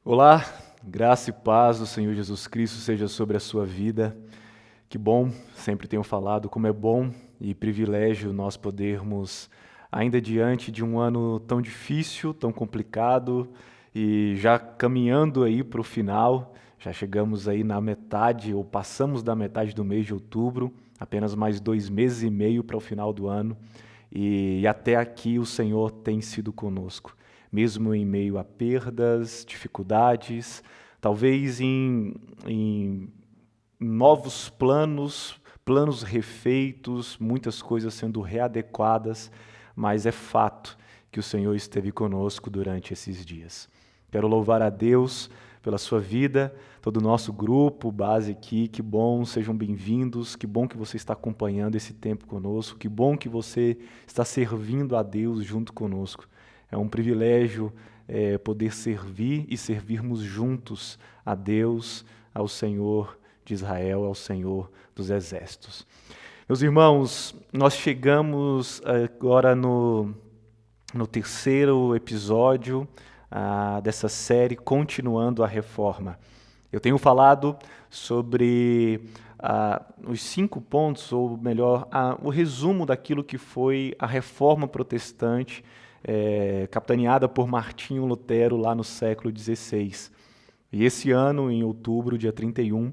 Olá, graça e paz do Senhor Jesus Cristo seja sobre a sua vida. Que bom, sempre tenho falado como é bom e privilégio nós podermos, ainda diante de um ano tão difícil, tão complicado e já caminhando aí para o final, já chegamos aí na metade ou passamos da metade do mês de outubro, apenas mais 2 meses e meio para o final do ano e até aqui o Senhor tem sido conosco mesmo em meio a perdas, dificuldades, talvez em novos planos refeitos, muitas coisas sendo readequadas, mas é fato que o Senhor esteve conosco durante esses dias. Quero louvar a Deus pela sua vida, todo o nosso grupo, base aqui, que bom, sejam bem-vindos, que bom que você está acompanhando esse tempo conosco, que bom que você está servindo a Deus junto conosco. É um privilégio poder servir e servirmos juntos a Deus, ao Senhor de Israel, ao Senhor dos Exércitos. Meus irmãos, nós chegamos agora no terceiro episódio dessa série, continuando a reforma. Eu tenho falado sobre os 5 pontos, ou melhor, o resumo daquilo que foi a reforma protestante, capitaneada por Martinho Lutero lá no século XVI. E esse ano, em outubro, dia 31,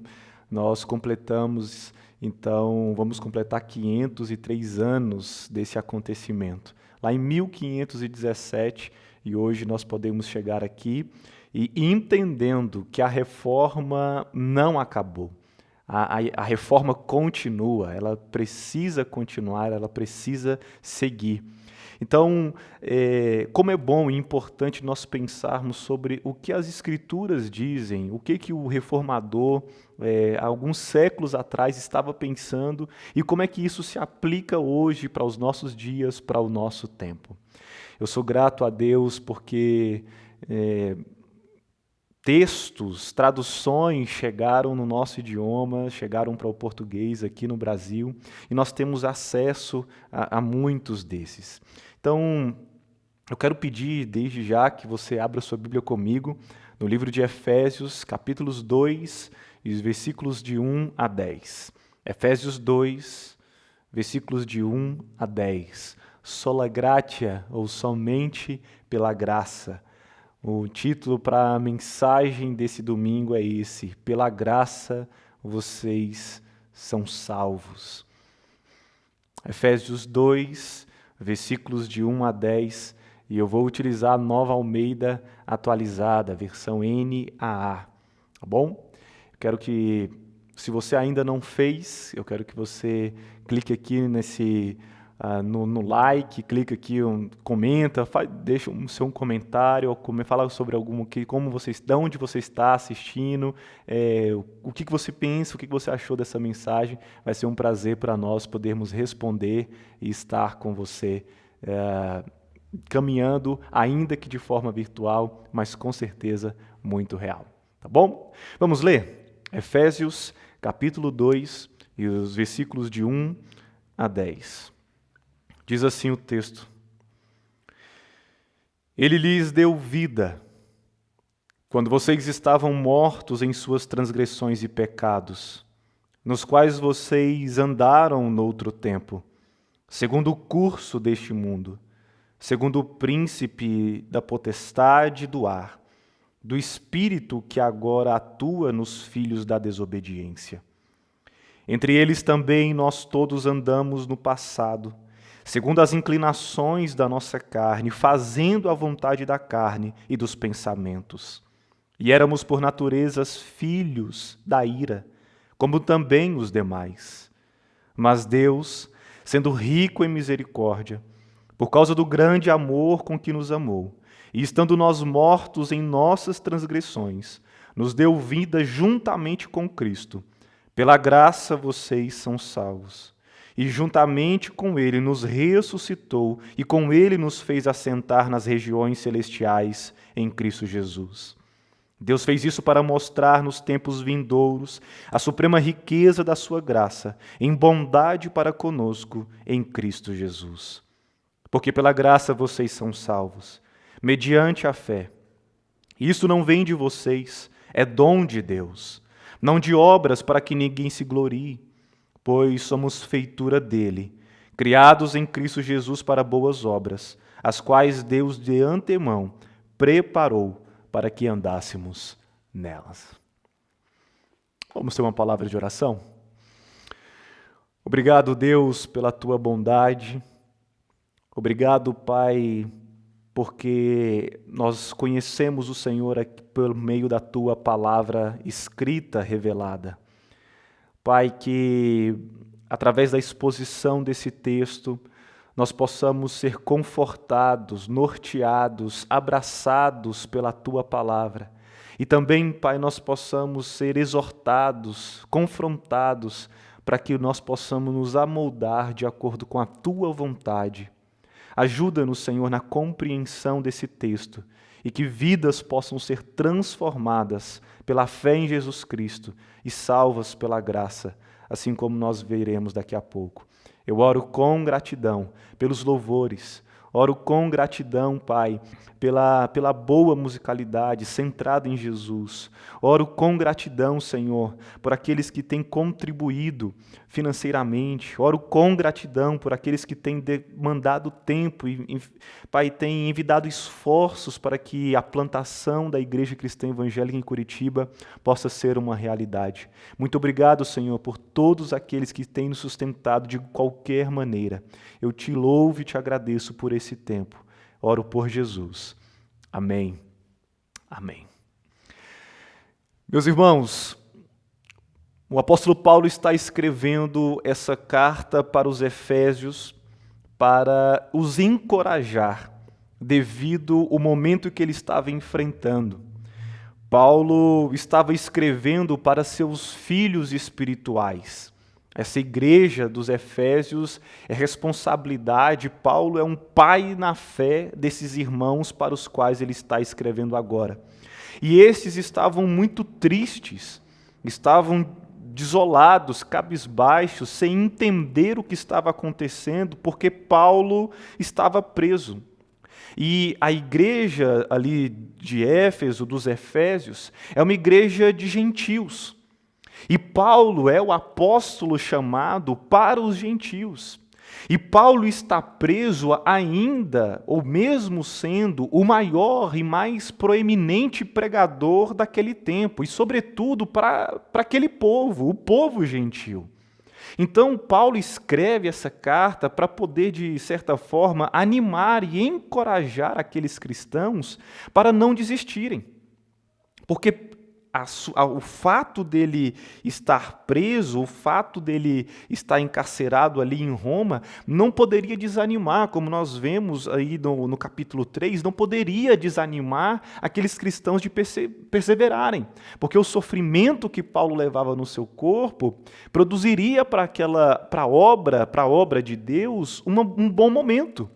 nós completamos, então, vamos completar 503 anos desse acontecimento. Lá em 1517, e hoje nós podemos chegar aqui e entendendo que a reforma não acabou. A reforma continua, ela precisa continuar, ela precisa seguir. Então, como é bom e importante nós pensarmos sobre o que as Escrituras dizem, o que o reformador, alguns séculos atrás, estava pensando e como é que isso se aplica hoje para os nossos dias, para o nosso tempo. Eu sou grato a Deus porque textos, traduções chegaram no nosso idioma, chegaram para o português aqui no Brasil e nós temos acesso a muitos desses. Então, eu quero pedir desde já que você abra sua Bíblia comigo no livro de Efésios, capítulos 2, e os versículos de 1 a 10. Efésios 2, versículos de 1 a 10. Sola gratia, ou somente pela graça. O título para a mensagem desse domingo é esse: pela graça vocês são salvos. Efésios 2, versículos de 1 a 10, e eu vou utilizar a Nova Almeida atualizada, versão NAA, tá bom? Quero que, se você ainda não fez, eu quero que você clique aqui no like, clica aqui, comenta, deixa o seu comentário, fala sobre de onde você está assistindo, o que você pensa, o que você achou dessa mensagem. Vai ser um prazer para nós podermos responder e estar com você, caminhando, ainda que de forma virtual, mas com certeza muito real. Tá bom? Vamos ler? Efésios, capítulo 2, e os versículos de 1 a 10. Diz assim o texto: Ele lhes deu vida, quando vocês estavam mortos em suas transgressões e pecados, nos quais vocês andaram noutro tempo, segundo o curso deste mundo, segundo o príncipe da potestade do ar, do espírito que agora atua nos filhos da desobediência. Entre eles também nós todos andamos no passado, segundo as inclinações da nossa carne, fazendo a vontade da carne e dos pensamentos. E éramos por naturezas filhos da ira, como também os demais. Mas Deus, sendo rico em misericórdia, por causa do grande amor com que nos amou, e estando nós mortos em nossas transgressões, nos deu vida juntamente com Cristo. Pela graça vocês são salvos. E juntamente com Ele nos ressuscitou e com Ele nos fez assentar nas regiões celestiais em Cristo Jesus. Deus fez isso para mostrar nos tempos vindouros a suprema riqueza da sua graça, em bondade para conosco em Cristo Jesus. Porque pela graça vocês são salvos, mediante a fé. Isso não vem de vocês, é dom de Deus, não de obras para que ninguém se glorie, pois somos feitura dele, criados em Cristo Jesus para boas obras, as quais Deus de antemão preparou para que andássemos nelas. Vamos ter uma palavra de oração? Obrigado, Deus, pela tua bondade. Obrigado, Pai, porque nós conhecemos o Senhor aqui por meio da tua palavra escrita, revelada. Pai, que através da exposição desse texto, nós possamos ser confortados, norteados, abraçados pela tua palavra. E também, Pai, nós possamos ser exortados, confrontados, para que nós possamos nos amoldar de acordo com a tua vontade. Ajuda-nos, Senhor, na compreensão desse texto e que vidas possam ser transformadas pela fé em Jesus Cristo e salvas pela graça, assim como nós veremos daqui a pouco. Eu oro com gratidão pelos louvores, oro com gratidão, Pai, pela boa musicalidade centrada em Jesus. Oro com gratidão, Senhor, por aqueles que têm contribuído financeiramente. Oro com gratidão por aqueles que têm demandado tempo e, Pai, têm envidado esforços para que a plantação da Igreja Cristã Evangélica em Curitiba possa ser uma realidade. Muito obrigado, Senhor, por todos aqueles que têm nos sustentado de qualquer maneira. Eu te louvo e te agradeço por esse tempo. Oro por Jesus. Amém. Amém. Meus irmãos, o apóstolo Paulo está escrevendo essa carta para os Efésios para os encorajar devido ao momento que ele estava enfrentando. Paulo estava escrevendo para seus filhos espirituais. Essa igreja dos Efésios é responsabilidade. Paulo é um pai na fé desses irmãos para os quais ele está escrevendo agora. E esses estavam muito tristes, estavam desolados, cabisbaixos, sem entender o que estava acontecendo, porque Paulo estava preso. E a igreja ali de Éfeso, dos Efésios, é uma igreja de gentios. E Paulo é o apóstolo chamado para os gentios. E Paulo está preso ainda, ou mesmo sendo o maior e mais proeminente pregador daquele tempo, e sobretudo para aquele povo, o povo gentil. Então Paulo escreve essa carta para poder, de certa forma, animar e encorajar aqueles cristãos para não desistirem. Porque o fato dele estar preso, o fato dele estar encarcerado ali em Roma, não poderia desanimar, como nós vemos aí no capítulo 3, não poderia desanimar aqueles cristãos de perseverarem, porque o sofrimento que Paulo levava no seu corpo produziria para a obra de Deus um bom momento.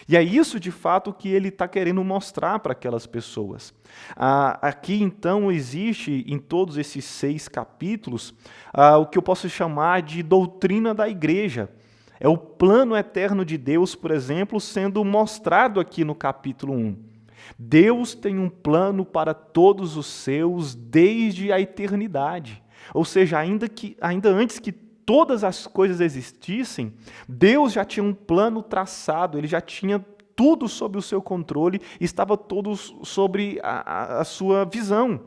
E é isso, de fato, que ele está querendo mostrar para aquelas pessoas. Aqui, então, existe, em todos esses 6 capítulos, o que eu posso chamar de doutrina da igreja. É o plano eterno de Deus, por exemplo, sendo mostrado aqui no capítulo 1. Deus tem um plano para todos os seus desde a eternidade. Ou seja, ainda antes que todas as coisas existissem, Deus já tinha um plano traçado, Ele já tinha tudo sob o seu controle, estava todo sobre a sua visão.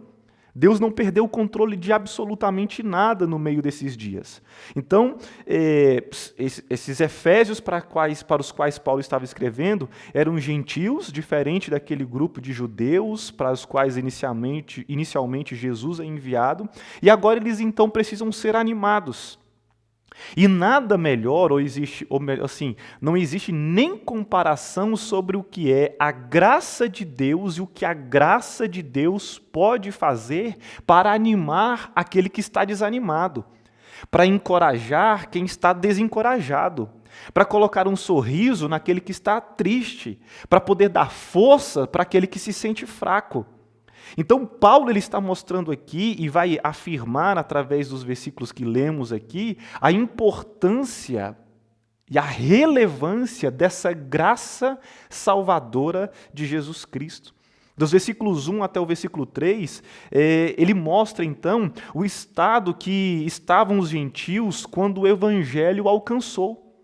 Deus não perdeu o controle de absolutamente nada no meio desses dias. Então, esses Efésios para os quais Paulo estava escrevendo eram gentios, diferente daquele grupo de judeus para os quais inicialmente Jesus é enviado, e agora eles então precisam ser animados. E nada melhor, não existe nem comparação sobre o que é a graça de Deus e o que a graça de Deus pode fazer para animar aquele que está desanimado, para encorajar quem está desencorajado, para colocar um sorriso naquele que está triste, para poder dar força para aquele que se sente fraco. Então, Paulo ele está mostrando aqui e vai afirmar, através dos versículos que lemos aqui, a importância e a relevância dessa graça salvadora de Jesus Cristo. Dos versículos 1 até o versículo 3, ele mostra então o estado que estavam os gentios quando o evangelho alcançou.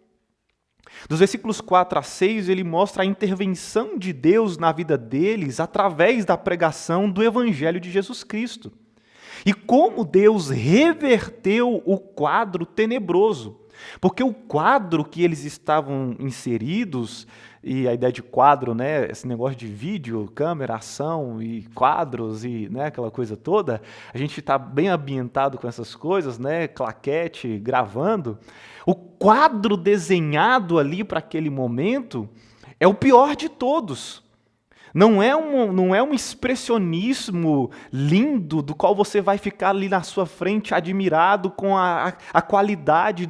Dos versículos 4 a 6, ele mostra a intervenção de Deus na vida deles através da pregação do evangelho de Jesus Cristo. E como Deus reverteu o quadro tenebroso. Porque o quadro que eles estavam inseridos, e a ideia de quadro, né, esse negócio de vídeo, câmera, ação e quadros e, né, aquela coisa toda, a gente está bem ambientado com essas coisas, né, claquete, gravando. O quadro desenhado ali para aquele momento é o pior de todos. Não é um expressionismo lindo do qual você vai ficar ali na sua frente admirado com a qualidade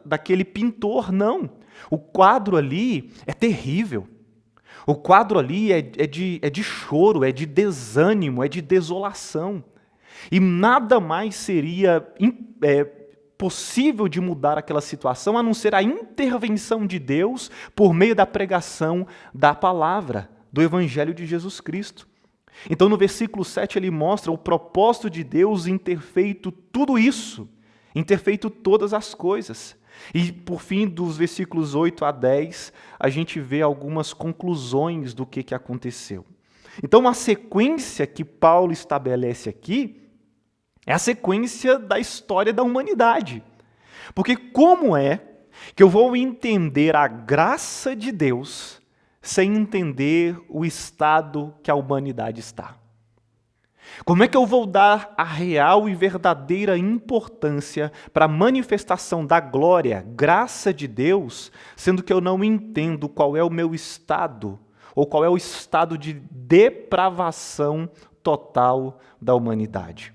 daquele pintor, não. O quadro ali é terrível. O quadro ali é de choro, é de desânimo, é de desolação. E nada mais seria possível de mudar aquela situação a não ser a intervenção de Deus por meio da pregação da palavra, do Evangelho de Jesus Cristo. Então, no versículo 7, ele mostra o propósito de Deus em ter feito tudo isso, em ter feito todas as coisas. E, por fim, dos versículos 8 a 10, a gente vê algumas conclusões do que aconteceu. Então, a sequência que Paulo estabelece aqui é a sequência da história da humanidade. Porque como é que eu vou entender a graça de Deus sem entender o estado que a humanidade está? Como é que eu vou dar a real e verdadeira importância para a manifestação da glória, graça de Deus, sendo que eu não entendo qual é o meu estado, ou qual é o estado de depravação total da humanidade?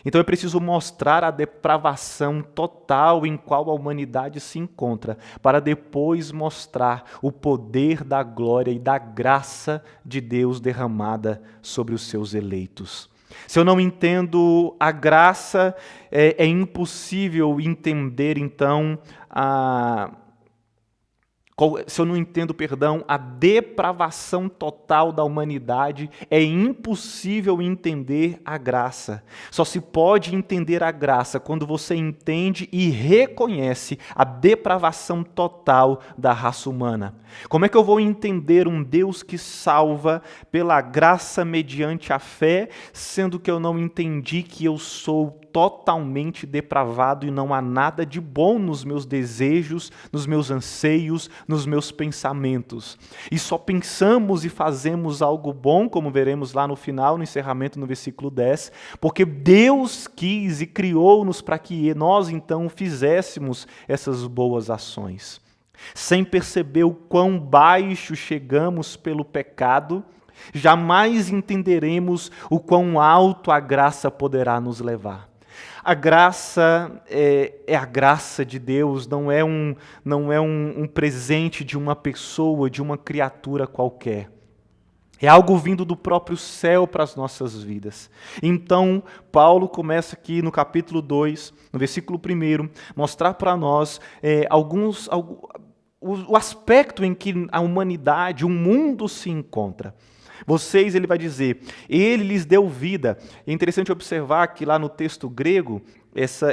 Então é preciso mostrar a depravação total em qual a humanidade se encontra, para depois mostrar o poder da glória e da graça de Deus derramada sobre os seus eleitos. Se eu não entendo a graça, é impossível entender, então, se eu não entendo, a depravação total da humanidade, é impossível entender a graça. Só se pode entender a graça quando você entende e reconhece a depravação total da raça humana. Como é que eu vou entender um Deus que salva pela graça mediante a fé, sendo que eu não entendi que eu sou totalmente depravado e não há nada de bom nos meus desejos, nos meus anseios, nos meus pensamentos. E só pensamos e fazemos algo bom, como veremos lá no final, no encerramento, no versículo 10, porque Deus quis e criou-nos para que nós, então, fizéssemos essas boas ações. Sem perceber o quão baixo chegamos pelo pecado, jamais entenderemos o quão alto a graça poderá nos levar. A graça é a graça de Deus, não é um presente de uma pessoa, de uma criatura qualquer. É algo vindo do próprio céu para as nossas vidas. Então, Paulo começa aqui no capítulo 2, no versículo 1, mostrar para nós o aspecto em que a humanidade, o mundo se encontra. Ele vai dizer, ele lhes deu vida. É interessante observar que lá no texto grego,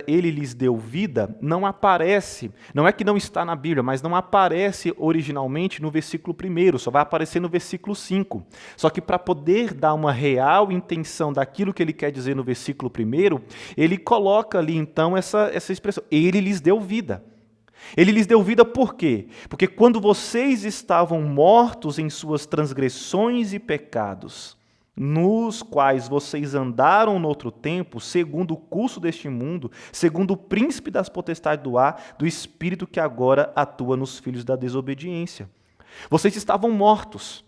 ele lhes deu vida, não aparece, não é que não está na Bíblia, mas não aparece originalmente no versículo 1, só vai aparecer no versículo 5. Só que para poder dar uma real intenção daquilo que ele quer dizer no versículo 1, ele coloca ali então essa expressão, ele lhes deu vida. Ele lhes deu vida por quê? Porque quando vocês estavam mortos em suas transgressões e pecados, nos quais vocês andaram no outro tempo, segundo o curso deste mundo, segundo o príncipe das potestades do ar, do espírito que agora atua nos filhos da desobediência. Vocês estavam mortos.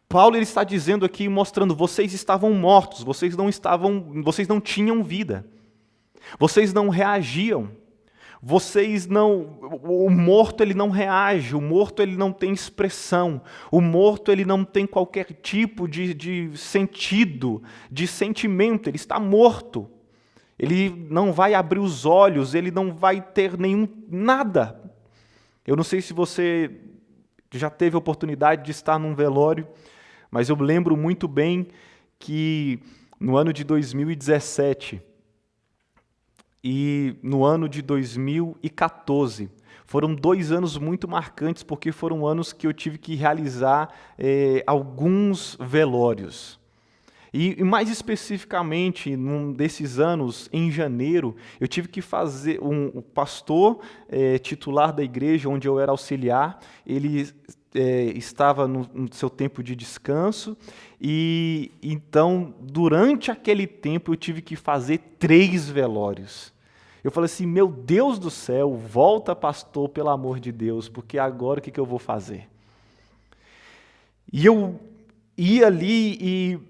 Paulo ele está dizendo aqui, mostrando, vocês estavam mortos, vocês não tinham vida. Vocês não reagiam. O morto ele não reage, o morto ele não tem expressão, o morto ele não tem qualquer tipo de sentido, de sentimento, ele está morto. Ele não vai abrir os olhos, ele não vai ter nada. Eu não sei se você já teve a oportunidade de estar num velório, mas eu lembro muito bem que no ano de 2017 e no ano de 2014, foram 2 anos muito marcantes, porque foram anos que eu tive que realizar alguns velórios. E mais especificamente, num desses anos, em janeiro, eu tive que fazer, o pastor titular da igreja, onde eu era auxiliar, ele estava no seu tempo de descanso, e então, durante aquele tempo, eu tive que fazer 3 velórios. Eu falei assim, meu Deus do céu, volta pastor, pelo amor de Deus, porque agora o que eu vou fazer? E eu ia ali e,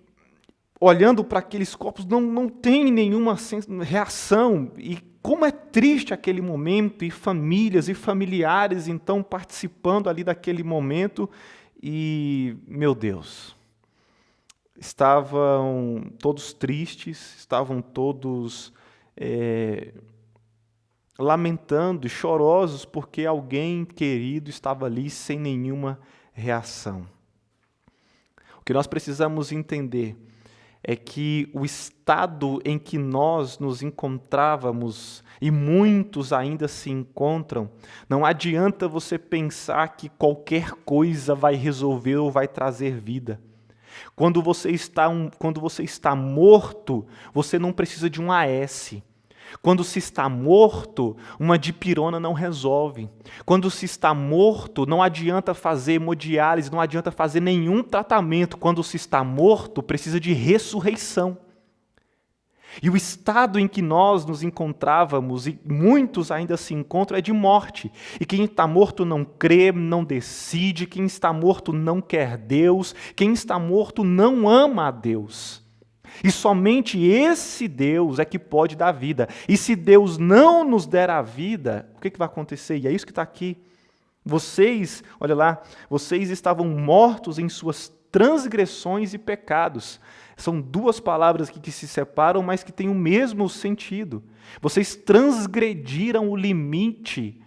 olhando para aqueles corpos, não tem nenhuma reação. E como é triste aquele momento, e famílias e familiares, então, participando ali daquele momento. E, meu Deus, estavam todos tristes, estavam todos lamentando e chorosos, porque alguém querido estava ali sem nenhuma reação. O que nós precisamos entender é que o estado em que nós nos encontrávamos, e muitos ainda se encontram, não adianta você pensar que qualquer coisa vai resolver ou vai trazer vida. Quando você está morto, você não precisa de um AS. Quando se está morto, uma dipirona não resolve. Quando se está morto, não adianta fazer hemodiálise, não adianta fazer nenhum tratamento. Quando se está morto, precisa de ressurreição. E o estado em que nós nos encontrávamos, e muitos ainda se encontram, é de morte. E quem está morto não crê, não decide, quem está morto não quer Deus, quem está morto não ama a Deus. E somente esse Deus é que pode dar vida. E se Deus não nos der a vida, o que vai acontecer? E é isso que está aqui. Vocês, olha lá, vocês estavam mortos em suas transgressões e pecados. São 2 palavras aqui que se separam, mas que têm o mesmo sentido. Vocês transgrediram o limite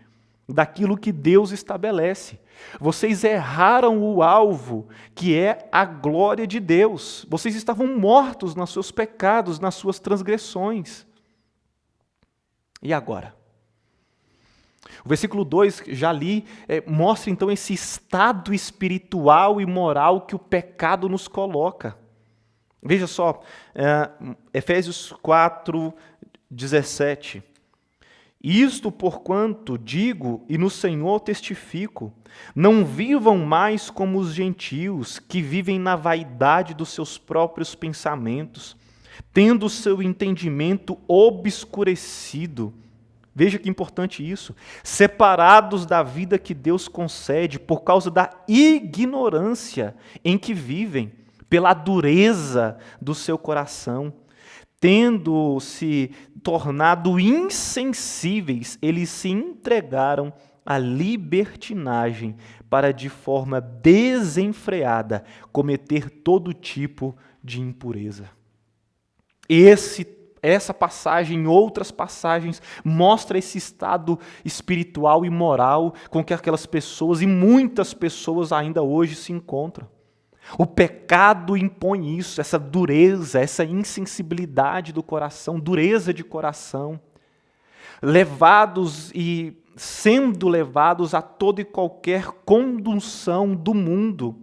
daquilo que Deus estabelece. Vocês erraram o alvo, que é a glória de Deus. Vocês estavam mortos nos seus pecados, nas suas transgressões. E agora? O versículo 2, já li, mostra então esse estado espiritual e moral que o pecado nos coloca. Veja só, Efésios 4, 17. Isto porquanto digo e no Senhor testifico, não vivam mais como os gentios, que vivem na vaidade dos seus próprios pensamentos, tendo o seu entendimento obscurecido. Veja que importante isso. Separados da vida que Deus concede por causa da ignorância em que vivem, pela dureza do seu coração. Tendo-se tornado insensíveis, eles se entregaram à libertinagem para, de forma desenfreada, cometer todo tipo de impureza. Essa passagem e outras passagens mostra esse estado espiritual e moral com que aquelas pessoas, e muitas pessoas ainda hoje se encontram. O pecado impõe isso, essa dureza, essa insensibilidade do coração, dureza de coração, levados e sendo levados a toda e qualquer condução do mundo.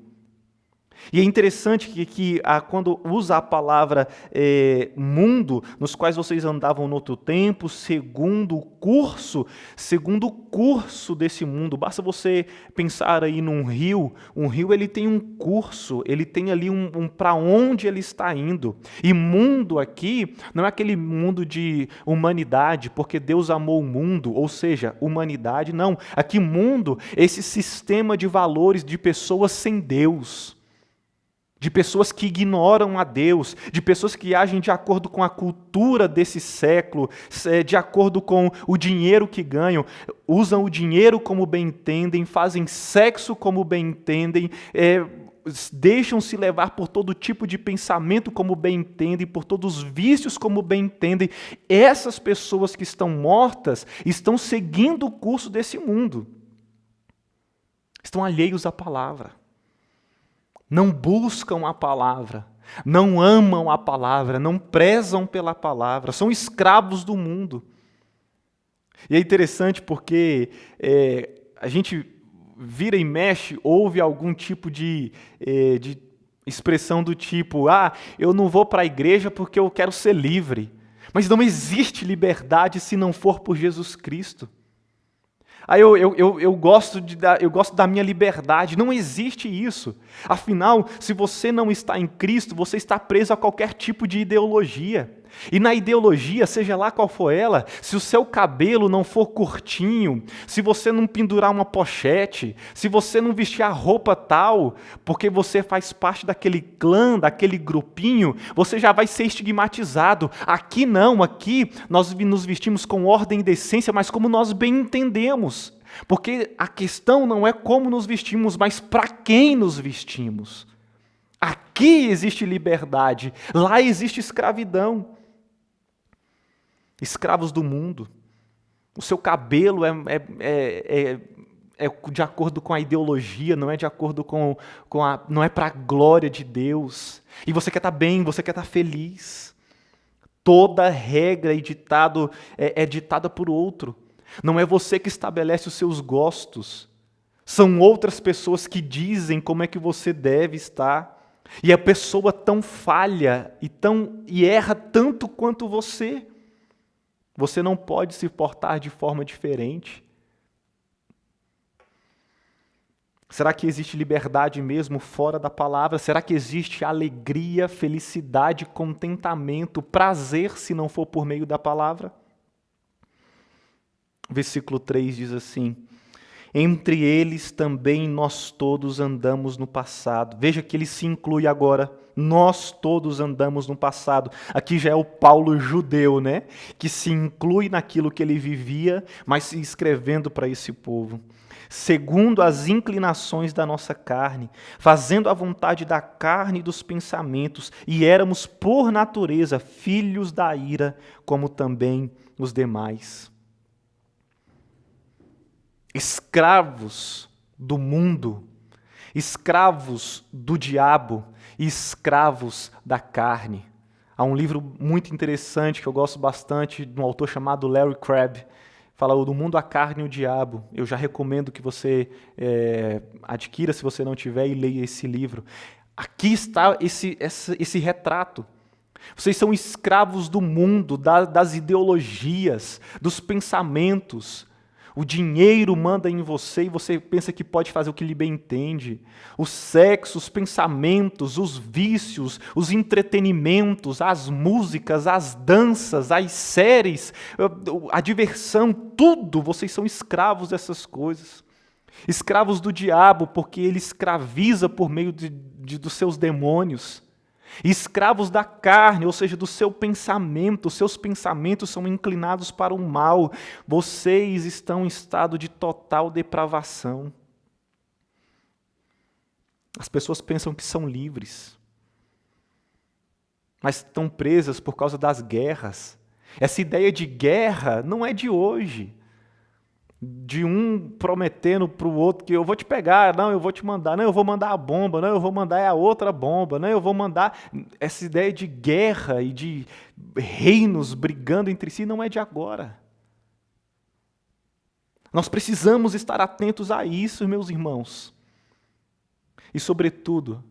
E é interessante que quando usa a palavra mundo, nos quais vocês andavam no outro tempo, segundo o curso desse mundo. Basta você pensar aí num rio. Um rio ele tem um curso, ele tem ali para onde ele está indo. E mundo aqui não é aquele mundo de humanidade, porque Deus amou o mundo, ou seja, humanidade, não. Aqui mundo, esse sistema de valores de pessoas sem Deus, de pessoas que ignoram a Deus, de pessoas que agem de acordo com a cultura desse século, de acordo com o dinheiro que ganham, usam o dinheiro como bem entendem, fazem sexo como bem entendem, deixam-se levar por todo tipo de pensamento como bem entendem, por todos os vícios como bem entendem. Essas pessoas que estão mortas estão seguindo o curso desse mundo. Estão alheios à palavra. Não buscam a palavra. Não amam a palavra. Não prezam pela palavra. São escravos do mundo. E é interessante porque a gente vira e mexe, ouve algum tipo de expressão do tipo, eu não vou para a igreja porque eu quero ser livre. Mas não existe liberdade se não for por Jesus Cristo. Eu gosto da minha liberdade. Não existe isso. Afinal, se você não está em Cristo, você está preso a qualquer tipo de ideologia. E na ideologia, seja lá qual for ela, se o seu cabelo não for curtinho, se você não pendurar uma pochete, se você não vestir a roupa tal, porque você faz parte daquele clã, daquele grupinho, você já vai ser estigmatizado. Aqui não, aqui nós nos vestimos com ordem e decência, mas como nós bem entendemos. Porque a questão não é como nos vestimos, mas para quem nos vestimos. Aqui existe liberdade, lá existe escravidão. Escravos do mundo. O seu cabelo é de acordo com a ideologia, não é de acordo não é para a glória de Deus. E você quer estar bem, você quer estar feliz. Toda regra e ditado é ditada por outro. Não é você que estabelece os seus gostos. São outras pessoas que dizem como é que você deve estar. E a pessoa tão falha e erra tanto quanto você. Você não pode se portar de forma diferente. Será que existe liberdade mesmo fora da palavra? Será que existe alegria, felicidade, contentamento, prazer, se não for por meio da palavra? Versículo 3 diz assim: entre eles também nós todos andamos no passado. Veja que ele se inclui agora. Nós todos andamos no passado. Aqui já é o Paulo judeu, né? Que se inclui naquilo que ele vivia, mas se escrevendo para esse povo. Segundo as inclinações da nossa carne, fazendo a vontade da carne e dos pensamentos, e éramos por natureza filhos da ira, como também os demais. Escravos do mundo, escravos do diabo e escravos da carne. Há um livro muito interessante que eu gosto bastante, de um autor chamado Larry Crabb, fala do mundo, a carne e o diabo. Eu já recomendo que você adquira, se você não tiver, e leia esse livro. Aqui está esse retrato. Vocês são escravos do mundo, das ideologias, dos pensamentos. O dinheiro manda em você e você pensa que pode fazer o que lhe bem entende. O sexo, os pensamentos, os vícios, os entretenimentos, as músicas, as danças, as séries, a diversão, tudo, vocês são escravos dessas coisas. Escravos do diabo, porque ele escraviza por meio dos seus demônios. Escravos da carne, ou seja, do seu pensamento, os seus pensamentos são inclinados para o mal, vocês estão em estado de total depravação. As pessoas pensam que são livres, mas estão presas por causa das guerras. Essa ideia de guerra não é de hoje. De um prometendo para o outro que eu vou te pegar, não, eu vou te mandar, não, eu vou mandar a bomba, não, eu vou mandar a outra bomba, não, eu vou mandar... Essa ideia de guerra e de reinos brigando entre si não é de agora. Nós precisamos estar atentos a isso, meus irmãos. E, sobretudo,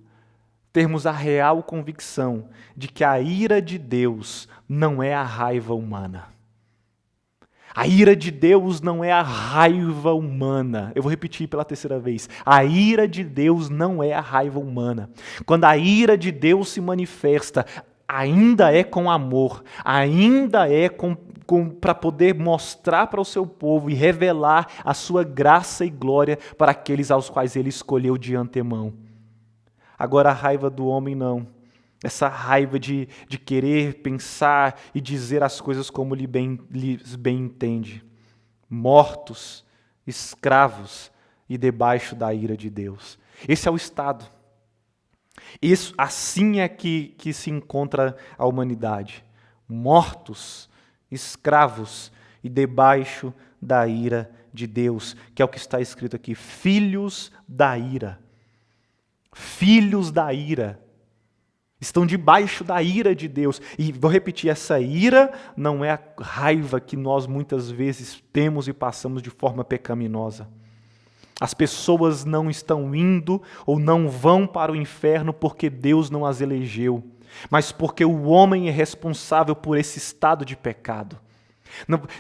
termos a real convicção de que a ira de Deus não é a raiva humana. A ira de Deus não é a raiva humana. Eu vou repetir pela terceira vez. A ira de Deus não é a raiva humana. Quando a ira de Deus se manifesta, ainda é com amor, ainda é para poder mostrar para o seu povo e revelar a sua graça e glória para aqueles aos quais ele escolheu de antemão. Agora a raiva do homem não. Essa raiva de querer pensar e dizer as coisas como lhes bem entende. Mortos, escravos e debaixo da ira de Deus. Esse é o estado. Assim é que se encontra a humanidade. Mortos, escravos e debaixo da ira de Deus, que é o que está escrito aqui, filhos da ira. Filhos da ira. Estão debaixo da ira de Deus. E vou repetir, essa ira não é a raiva que nós muitas vezes temos e passamos de forma pecaminosa. As pessoas não estão indo ou não vão para o inferno porque Deus não as elegeu, mas porque o homem é responsável por esse estado de pecado.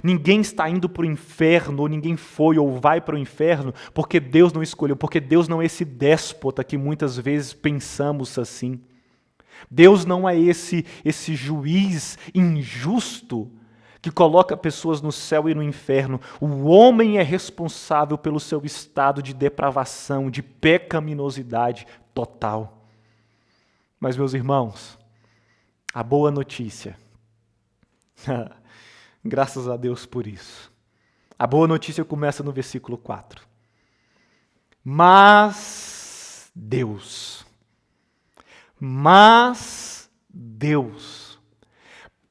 Ninguém está indo para o inferno, ou ninguém foi ou vai para o inferno porque Deus não escolheu, porque Deus não é esse déspota que muitas vezes pensamos assim. Deus não é esse juiz injusto que coloca pessoas no céu e no inferno. O homem é responsável pelo seu estado de depravação, de pecaminosidade total. Mas, meus irmãos, a boa notícia, graças a Deus por isso, a boa notícia começa no versículo 4. Mas Deus,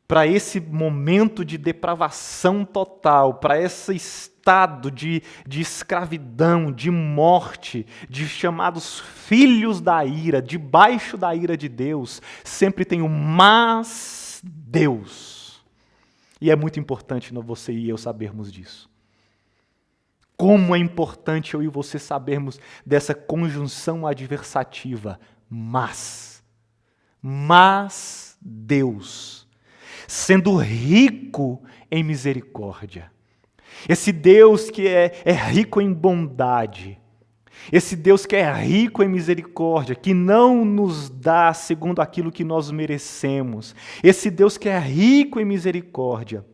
para esse momento de depravação total, para esse estado de escravidão, de morte, de chamados filhos da ira, debaixo da ira de Deus, sempre tem o mas Deus. E é muito importante você e eu sabermos disso. Como é importante eu e você sabermos dessa conjunção adversativa, mas Deus, sendo rico em misericórdia. Esse Deus que é rico em bondade, esse Deus que é rico em misericórdia, que não nos dá segundo aquilo que nós merecemos, esse Deus que é rico em misericórdia,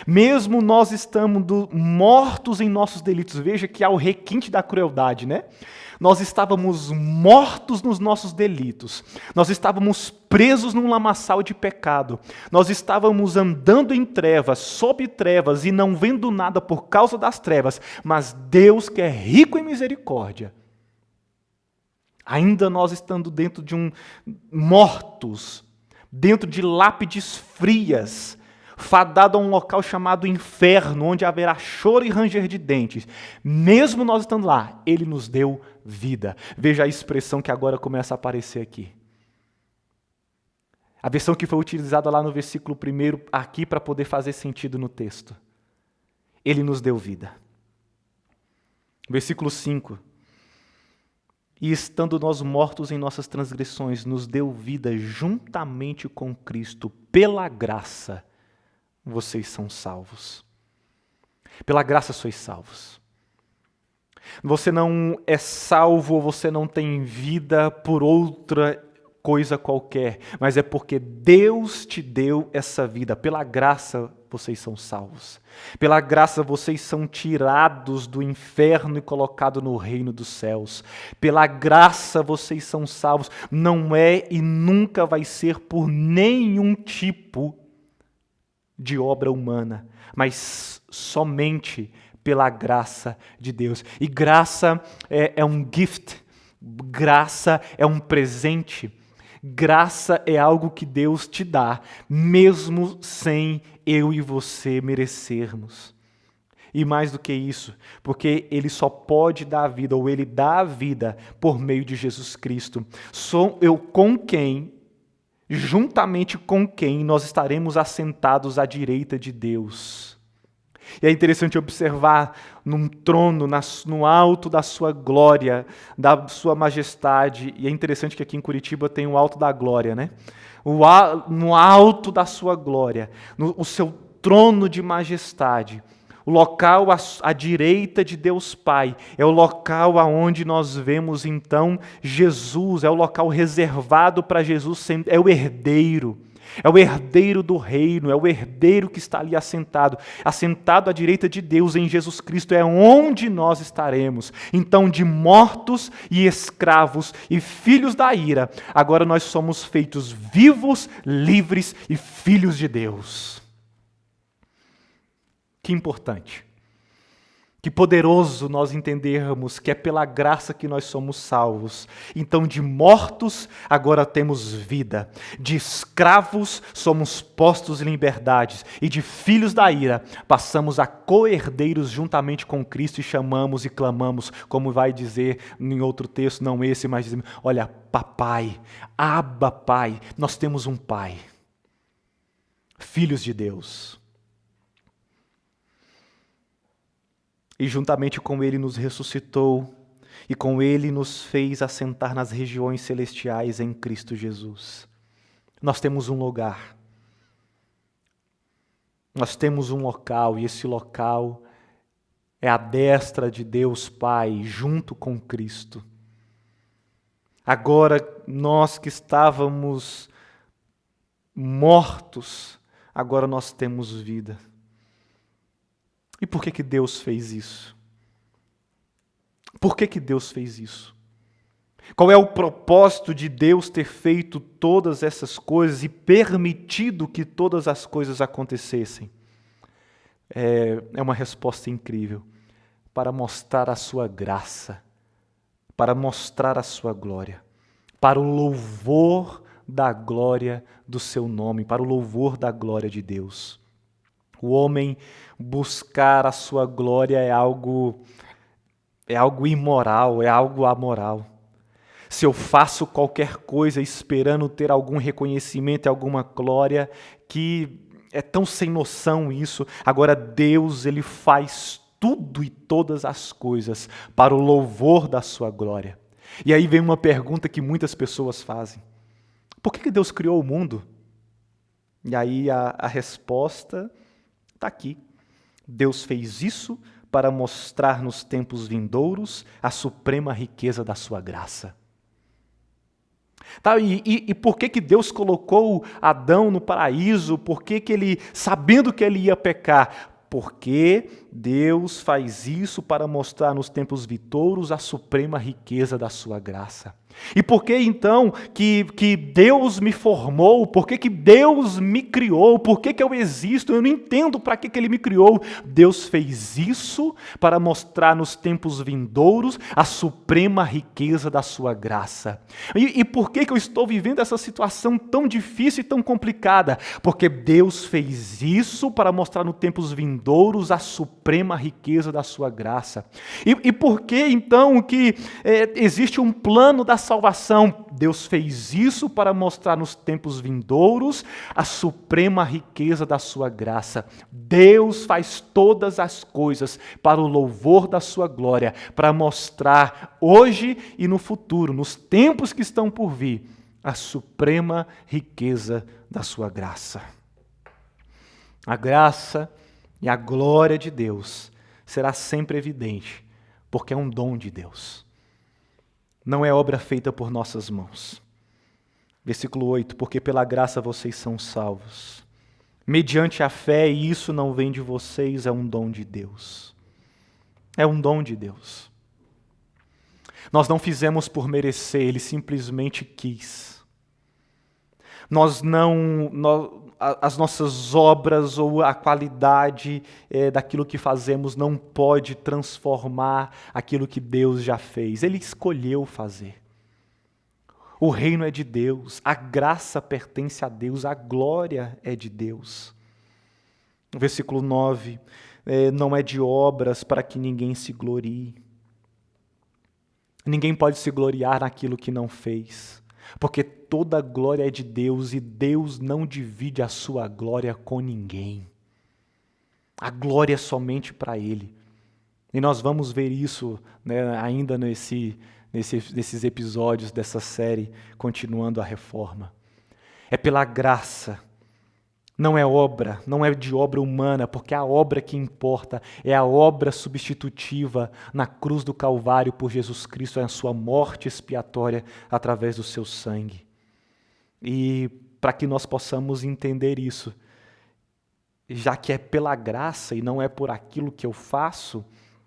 mesmo nós estamos mortos em nossos delitos, veja que há o requinte da crueldade, né? Nós estávamos mortos nos nossos delitos, nós estávamos presos num lamaçal de pecado, nós estávamos andando em trevas, sob trevas e não vendo nada por causa das trevas, mas Deus que é rico em misericórdia, ainda nós estando dentro de mortos, dentro de lápides frias, fadado a um local chamado inferno, onde haverá choro e ranger de dentes. Mesmo nós estando lá, Ele nos deu vida. Veja a expressão que agora começa a aparecer aqui. A versão que foi utilizada lá no versículo 1, aqui para poder fazer sentido no texto. Ele nos deu vida. Versículo 5. E estando nós mortos em nossas transgressões, nos deu vida juntamente com Cristo, pela graça vocês são salvos. Pela graça sois salvos. Você não é salvo ou você não tem vida por outra coisa qualquer, mas é porque Deus te deu essa vida. Pela graça vocês são salvos. Pela graça vocês são tirados do inferno e colocados no reino dos céus. Pela graça vocês são salvos. Não é e nunca vai ser por nenhum tipo de obra humana, mas somente pela graça de Deus. E graça é um gift, graça é um presente, graça é algo que Deus te dá, mesmo sem eu e você merecermos. E mais do que isso, porque Ele só pode dar a vida, ou Ele dá a vida por meio de Jesus Cristo. Sou eu com quem, juntamente com quem nós estaremos assentados à direita de Deus. E é interessante observar num trono, no alto da sua glória, da sua majestade, e é interessante que aqui em Curitiba tem o alto da glória, né? No alto da sua glória, o seu trono de majestade, o local à direita de Deus Pai, é o local aonde nós vemos então Jesus, é o local reservado para Jesus, é o herdeiro do reino, é o herdeiro que está ali assentado à direita de Deus em Jesus Cristo, é onde nós estaremos. Então, de mortos e escravos e filhos da ira, agora nós somos feitos vivos, livres e filhos de Deus. Que importante. Que poderoso nós entendermos que é pela graça que nós somos salvos. Então, de mortos, agora temos vida. De escravos, somos postos em liberdade. E de filhos da ira, passamos a co-herdeiros juntamente com Cristo e chamamos e clamamos, como vai dizer em outro texto, não esse, mas dizemos, olha, papai, Abba, Pai, nós temos um Pai. Filhos de Deus. E juntamente com Ele nos ressuscitou, e com Ele nos fez assentar nas regiões celestiais em Cristo Jesus. Nós temos um lugar, nós temos um local, e esse local é a destra de Deus Pai, junto com Cristo. Agora, nós que estávamos mortos, agora nós temos vida. E por que Deus fez isso? Por que Deus fez isso? Qual é o propósito de Deus ter feito todas essas coisas e permitido que todas as coisas acontecessem? É uma resposta incrível. Para mostrar a sua graça, para mostrar a sua glória, para o louvor da glória do seu nome, para o louvor da glória de Deus. O homem buscar a sua glória é algo imoral, é algo amoral. Se eu faço qualquer coisa esperando ter algum reconhecimento e alguma glória, que é tão sem noção isso. Agora Deus, Ele faz tudo e todas as coisas para o louvor da sua glória. E aí vem uma pergunta que muitas pessoas fazem. Por que Deus criou o mundo? E aí a resposta está aqui. Deus fez isso para mostrar nos tempos vindouros a suprema riqueza da sua graça. Tá, e por que Deus colocou Adão no paraíso? Por que ele, sabendo que ele ia pecar? Porque Deus faz isso para mostrar nos tempos vindouros a suprema riqueza da sua graça. E por que então que Deus me formou? Por que Deus me criou? Por que eu existo? Eu não entendo para que Ele me criou. Deus fez isso para mostrar nos tempos vindouros a suprema riqueza da sua graça. E por que eu estou vivendo essa situação tão difícil e tão complicada? Porque Deus fez isso para mostrar nos tempos vindouros a suprema riqueza da sua graça. E por que então que existe um plano da salvação? Deus fez isso para mostrar nos tempos vindouros a suprema riqueza da sua graça. Deus faz todas as coisas para o louvor da sua glória, para mostrar hoje e no futuro, nos tempos que estão por vir, a suprema riqueza da sua graça. A graça e a glória de Deus será sempre evidente, porque é um dom de Deus. Não é obra feita por nossas mãos. Versículo 8, porque pela graça vocês são salvos, mediante a fé, e isso não vem de vocês, é um dom de Deus. É um dom de Deus. Nós não fizemos por merecer, Ele simplesmente quis. As nossas obras ou a qualidade daquilo que fazemos não pode transformar aquilo que Deus já fez. Ele escolheu fazer. O reino é de Deus, a graça pertence a Deus, a glória é de Deus. Versículo 9, não é de obras para que ninguém se glorie. Ninguém pode se gloriar naquilo que não fez. Porque toda a glória é de Deus e Deus não divide a sua glória com ninguém. A glória é somente para Ele. E nós vamos ver isso, né, ainda nesses episódios dessa série, continuando a reforma. É pela graça. Não é obra, não é de obra humana, porque a obra que importa é a obra substitutiva na cruz do Calvário por Jesus Cristo, é a sua morte expiatória através do seu sangue. E para que nós possamos entender isso, já que é pela graça e não é por aquilo que eu faço,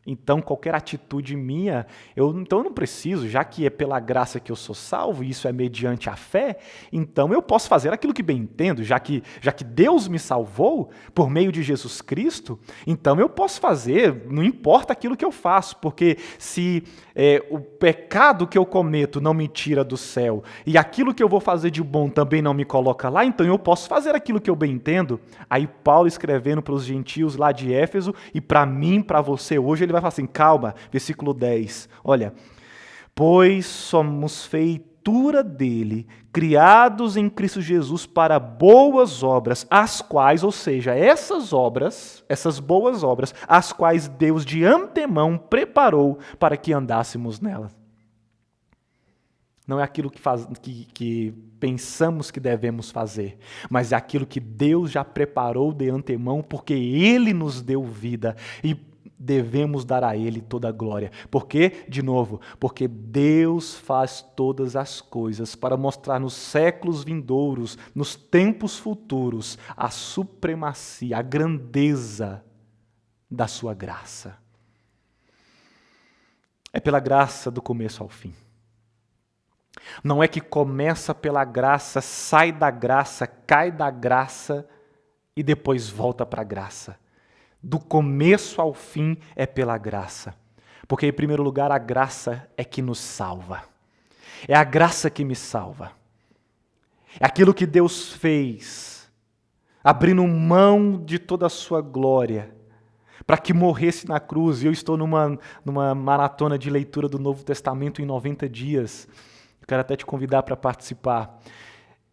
Então, qualquer atitude minha, então eu não preciso, já que é pela graça que eu sou salvo, e isso é mediante a fé, então eu posso fazer aquilo que bem entendo, já que Deus me salvou por meio de Jesus Cristo, então eu posso fazer, não importa aquilo que eu faço, porque se o pecado que eu cometo não me tira do céu, e aquilo que eu vou fazer de bom também não me coloca lá, então eu posso fazer aquilo que eu bem entendo. Aí Paulo escrevendo para os gentios lá de Éfeso, e para mim, para você hoje, ele vai falar assim, calma, versículo 10, olha, pois somos feitura dele, criados em Cristo Jesus para boas obras, as quais, ou seja, essas boas obras, as quais Deus de antemão preparou para que andássemos nelas. Não é aquilo que pensamos que devemos fazer, mas é aquilo que Deus já preparou de antemão, porque Ele nos deu vida e devemos dar a Ele toda a glória. Por quê? De novo, porque Deus faz todas as coisas para mostrar nos séculos vindouros, nos tempos futuros, a supremacia, a grandeza da sua graça. É pela graça do começo ao fim. Não é que começa pela graça, sai da graça, cai da graça e depois volta para a graça. Do começo ao fim é pela graça. Porque, em primeiro lugar, a graça é que nos salva. É a graça que me salva. É aquilo que Deus fez, abrindo mão de toda a sua glória, para que morresse na cruz. E eu estou numa maratona de leitura do Novo Testamento em 90 dias. Quero até te convidar para participar.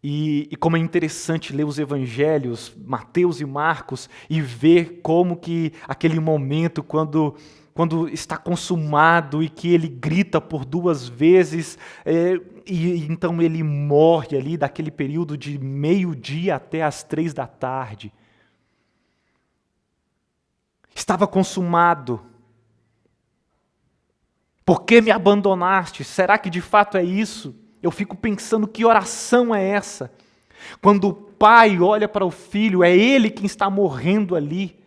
E como é interessante ler os evangelhos, Mateus e Marcos, e ver como que aquele momento, quando está consumado e que ele grita por 2 vezes, e então ele morre ali daquele período de meio-dia até as 3 da tarde. Estava consumado. Por que me abandonaste? Será que de fato é isso? Eu fico pensando, que oração é essa? Quando o pai olha para o filho, é ele quem está morrendo ali.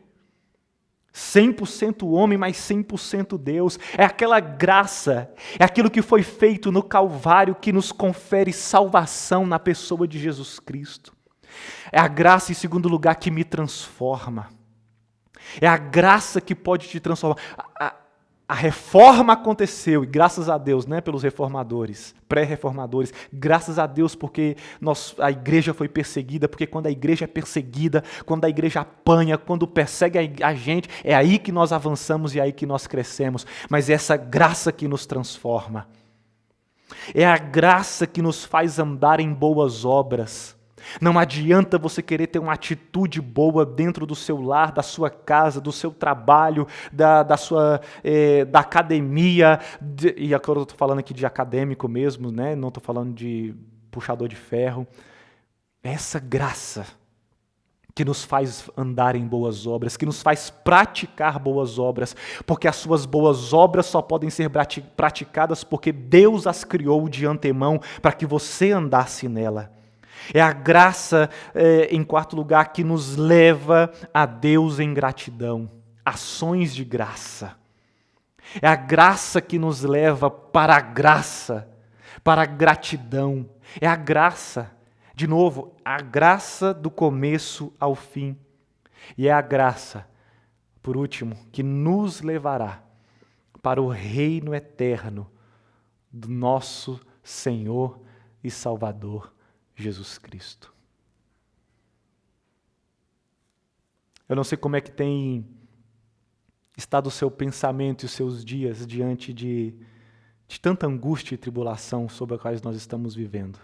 100% homem, mas 100% Deus. É aquela graça, é aquilo que foi feito no Calvário que nos confere salvação na pessoa de Jesus Cristo. É a graça, em segundo lugar, que me transforma. É a graça que pode te transformar. A reforma aconteceu, e graças a Deus, né, pelos reformadores, pré-reformadores, graças a Deus porque a igreja foi perseguida, porque quando a igreja é perseguida, quando a igreja apanha, quando persegue a gente, é aí que nós avançamos e é aí que nós crescemos. Mas é essa graça que nos transforma. É a graça que nos faz andar em boas obras. Não adianta você querer ter uma atitude boa dentro do seu lar, da sua casa, do seu trabalho, da academia, e agora eu estou falando aqui de acadêmico mesmo, né? Não estou falando de puxador de ferro. É essa graça que nos faz andar em boas obras, que nos faz praticar boas obras, porque as suas boas obras só podem ser praticadas porque Deus as criou de antemão para que você andasse nela. É a graça, em quarto lugar, que nos leva a Deus em gratidão, ações de graça. É a graça que nos leva para a graça, para a gratidão. É a graça, de novo, a graça do começo ao fim. E é a graça, por último, que nos levará para o reino eterno do nosso Senhor e Salvador, Jesus Cristo. Eu não sei como é que tem estado o seu pensamento e os seus dias diante de tanta angústia e tribulação sobre a quais nós estamos vivendo.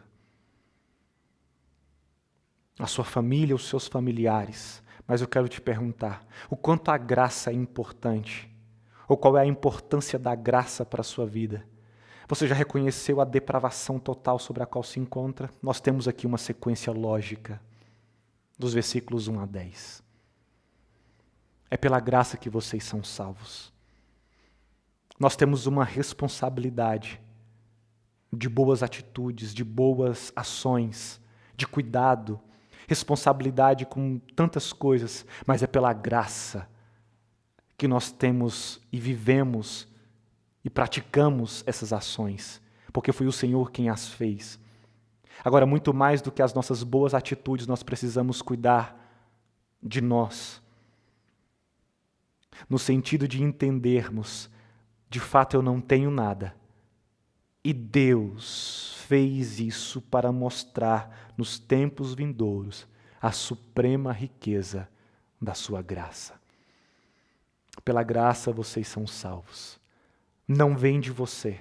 A sua família, os seus familiares. Mas eu quero te perguntar, o quanto a graça é importante? Ou qual é a importância da graça para a sua vida? Você já reconheceu a depravação total sobre a qual se encontra? Nós temos aqui uma sequência lógica dos versículos 1 a 10. É pela graça que vocês são salvos. Nós temos uma responsabilidade de boas atitudes, de boas ações, de cuidado, responsabilidade com tantas coisas, mas é pela graça que nós temos e vivemos e praticamos essas ações, porque foi o Senhor quem as fez. Agora, muito mais do que as nossas boas atitudes, nós precisamos cuidar de nós, no sentido de entendermos, de fato eu não tenho nada, e Deus fez isso para mostrar nos tempos vindouros a suprema riqueza da sua graça. Pela graça vocês são salvos. Não vem de você.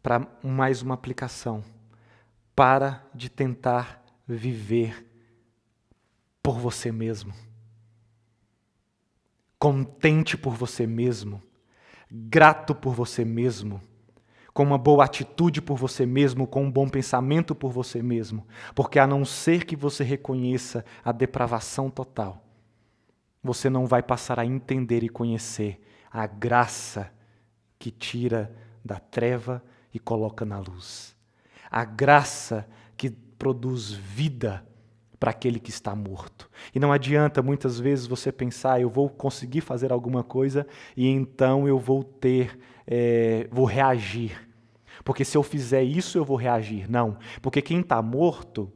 Para mais uma aplicação. Para de tentar viver por você mesmo. Contente por você mesmo. Grato por você mesmo. Com uma boa atitude por você mesmo, com um bom pensamento por você mesmo. Porque a não ser que você reconheça a depravação total, você não vai passar a entender e conhecer a graça que tira da treva e coloca na luz. A graça que produz vida para aquele que está morto. E não adianta muitas vezes você pensar, eu vou conseguir fazer alguma coisa e então eu vou vou reagir. Porque se eu fizer isso eu vou reagir. Não, porque quem está morto,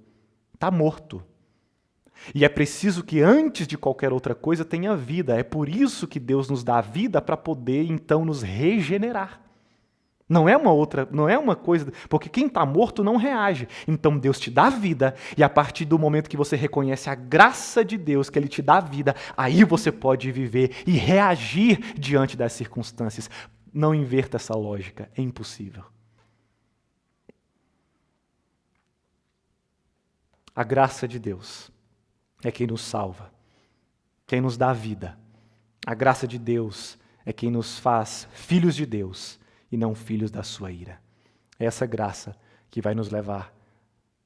está morto. E é preciso que antes de qualquer outra coisa tenha vida. É por isso que Deus nos dá a vida para poder então nos regenerar. Não é uma coisa, porque quem está morto não reage. Então Deus te dá vida, e a partir do momento que você reconhece a graça de Deus, que Ele te dá vida, aí você pode viver e reagir diante das circunstâncias. Não inverta essa lógica, é impossível. A graça de Deus é quem nos salva, quem nos dá vida. A graça de Deus é quem nos faz filhos de Deus e não filhos da sua ira. É essa graça que vai nos levar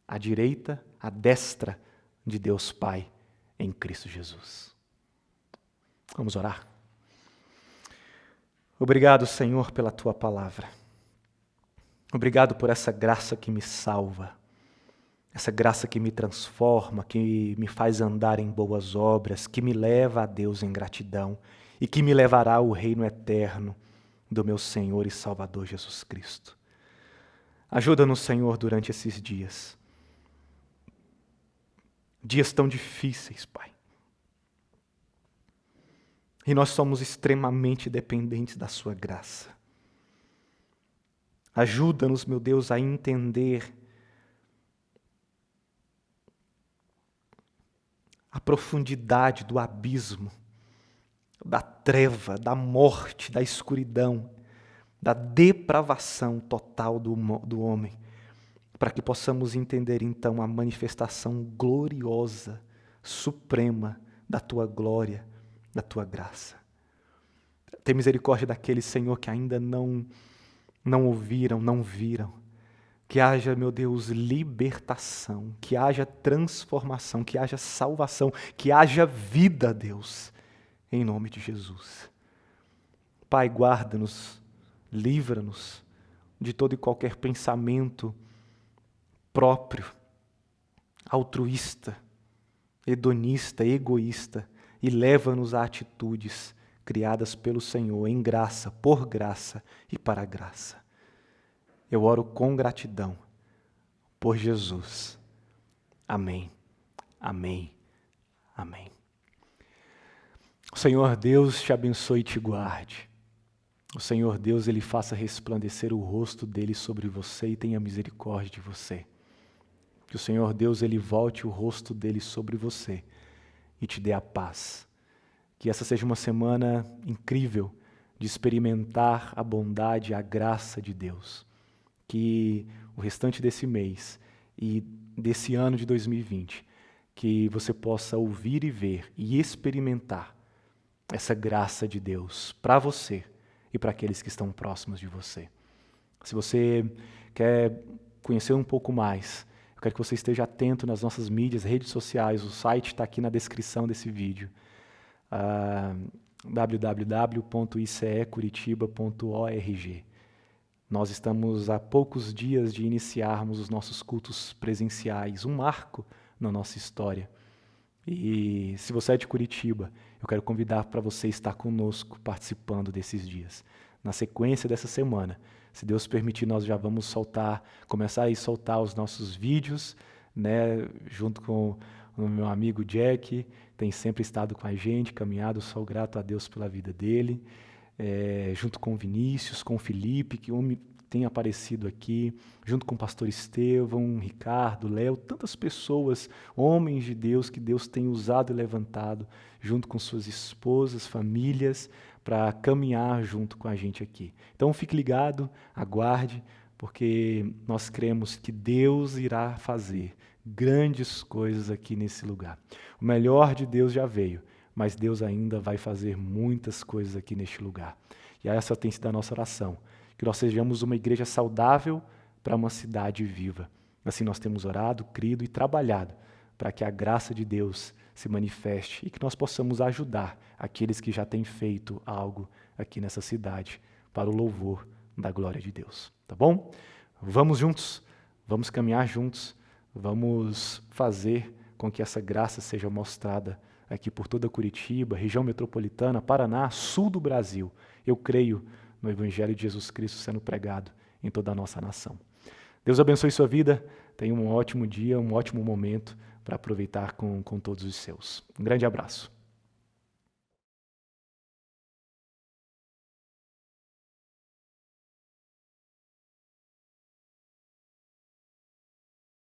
à direita, à destra de Deus Pai em Cristo Jesus. Vamos orar? Obrigado, Senhor, pela Tua palavra. Obrigado por essa graça que me salva. Essa graça que me transforma, que me faz andar em boas obras, que me leva a Deus em gratidão e que me levará ao reino eterno do meu Senhor e Salvador Jesus Cristo. Ajuda-nos, Senhor, durante esses dias. Dias tão difíceis, Pai. E nós somos extremamente dependentes da Sua graça. Ajuda-nos, meu Deus, a entender a profundidade do abismo, da treva, da morte, da escuridão, da depravação total do homem, para que possamos entender então a manifestação gloriosa, suprema da Tua glória, da Tua graça. Tem misericórdia daqueles, Senhor, que ainda não ouviram, não viram. Que haja, meu Deus, libertação, que haja transformação, que haja salvação, que haja vida, Deus, em nome de Jesus. Pai, guarda-nos, livra-nos de todo e qualquer pensamento próprio, altruísta, hedonista, egoísta, e leva-nos a atitudes criadas pelo Senhor, em graça, por graça e para a graça. Eu oro com gratidão por Jesus. Amém, amém, amém. O Senhor Deus te abençoe e te guarde. O Senhor Deus, Ele faça resplandecer o rosto dEle sobre você e tenha misericórdia de você. Que o Senhor Deus, Ele volte o rosto dEle sobre você e te dê a paz. Que essa seja uma semana incrível de experimentar a bondade e a graça de Deus. Que o restante desse mês e desse ano de 2020, que você possa ouvir e ver e experimentar essa graça de Deus para você e para aqueles que estão próximos de você. Se você quer conhecer um pouco mais, eu quero que você esteja atento nas nossas mídias, redes sociais, o site está aqui na descrição desse vídeo, www.icecuritiba.org. Nós estamos a poucos dias de iniciarmos os nossos cultos presenciais, um marco na nossa história. E se você é de Curitiba, eu quero convidar para você estar conosco participando desses dias. Na sequência dessa semana, se Deus permitir, nós já vamos começar a soltar os nossos vídeos, né, junto com o meu amigo Jack, tem sempre estado com a gente, caminhado, sou grato a Deus pela vida dele, junto com o Vinícius, com o Felipe, que tem aparecido aqui, junto com o pastor Estevão, Ricardo, Léo, tantas pessoas, homens de Deus que Deus tem usado e levantado, junto com suas esposas, famílias, para caminhar junto com a gente aqui. Então fique ligado, aguarde, porque nós cremos que Deus irá fazer grandes coisas aqui nesse lugar. O melhor de Deus já veio, mas Deus ainda vai fazer muitas coisas aqui neste lugar. E essa tem sido a nossa oração, que nós sejamos uma igreja saudável para uma cidade viva. Assim nós temos orado, crido e trabalhado para que a graça de Deus se manifeste e que nós possamos ajudar aqueles que já têm feito algo aqui nessa cidade para o louvor da glória de Deus. Tá bom? Vamos juntos, vamos caminhar juntos, vamos fazer com que essa graça seja mostrada aqui por toda Curitiba, região metropolitana, Paraná, sul do Brasil. Eu creio no Evangelho de Jesus Cristo sendo pregado em toda a nossa nação. Deus abençoe sua vida, tenha um ótimo dia, um ótimo momento para aproveitar com todos os seus. Um grande abraço.